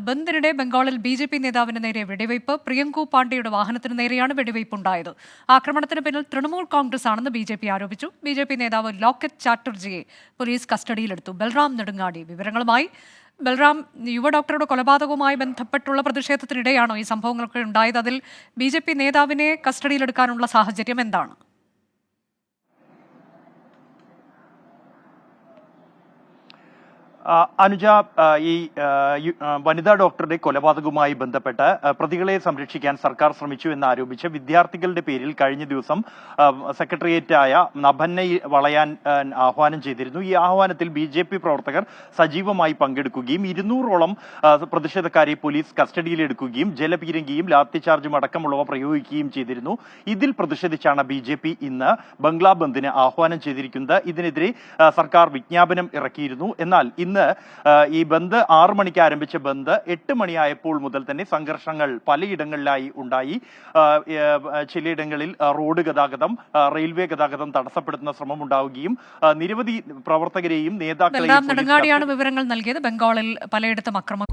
ബന്ദിനിടെ ബംഗാളിൽ ബി.ജെ.പി നേതാവിന് നേരെ വെടിവയ്പ്. പ്രിയങ്കു പാണ്ഡെയുടെ വാഹനത്തിന് നേരെയാണ് വെടിവയ്പുണ്ടായത്. ആക്രമണത്തിന് പിന്നിൽ തൃണമൂൽ കോൺഗ്രസ് ആണെന്ന് ബി.ജെ.പി ആരോപിച്ചു. ബി.ജെ.പി നേതാവ് ലോക്കറ്റ് ചാറ്റർജിയെ പോലീസ് കസ്റ്റഡിയിലെടുത്തു. ബൽറാം നെടുങ്ങാടി വിവരങ്ങളുമായി. ബൽറാം, യുവ ഡോക്ടറുടെ കൊലപാതകവുമായി ബന്ധപ്പെട്ടുള്ള പ്രതിഷേധത്തിനിടെയാണോ ഈ സംഭവങ്ങളൊക്കെ ഉണ്ടായത്? അതിൽ ബി.ജെ.പി നേതാവിനെ കസ്റ്റഡിയിലെടുക്കാനുള്ള സാഹചര്യം എന്താണ്? അനുജ, ഈ വനിതാ ഡോക്ടറുടെ കൊലപാതകവുമായി ബന്ധപ്പെട്ട് പ്രതികളെ സംരക്ഷിക്കാൻ സർക്കാർ ശ്രമിച്ചു എന്നാരോപിച്ച് വിദ്യാർത്ഥികളുടെ പേരിൽ കഴിഞ്ഞ ദിവസം സെക്രട്ടേറിയറ്റായ നഭന്നെ വളയാൻ ആഹ്വാനം ചെയ്തിരുന്നു. ഈ ആഹ്വാനത്തിൽ ബി.ജെ.പി പ്രവർത്തകർ സജീവമായി പങ്കെടുക്കുകയും 200ഓളം പ്രതിഷേധക്കാരെ പോലീസ് കസ്റ്റഡിയിലെടുക്കുകയും ജലപീരങ്കിയും ലാത്തിചാർജും അടക്കമുള്ളവ പ്രയോഗിക്കുകയും ചെയ്തിരുന്നു. ഇതിൽ പ്രതിഷേധിച്ചാണ് ബി.ജെ.പി ഇന്ന് ബംഗ്ലാ ബന്ദിന് ആഹ്വാനം ചെയ്തിരിക്കുന്നത്. ഇതിനെതിരെ സർക്കാർ വിജ്ഞാപനം ഇറക്കിയിരുന്നു. എന്നാൽ ഇന്ന് ഈ ബന്ദ് 6 മണിക്ക് ആരംഭിച്ച ബന്ദ് 8 മണിയായപ്പോൾ മുതൽ തന്നെ സംഘർഷങ്ങൾ പലയിടങ്ങളിലായി ഉണ്ടായി. ചിലയിടങ്ങളിൽ റോഡ് ഗതാഗതം, റെയിൽവേ ഗതാഗതം തടസ്സപ്പെടുത്തുന്ന ശ്രമം ഉണ്ടാവുകയും നിരവധി പ്രവർത്തകരെയും നേതാക്കളെയും നെടുങ്ങാടിയാണ് വിവരങ്ങൾ നൽകിയത്. ബംഗാളിൽ പലയിടത്തും അക്രമം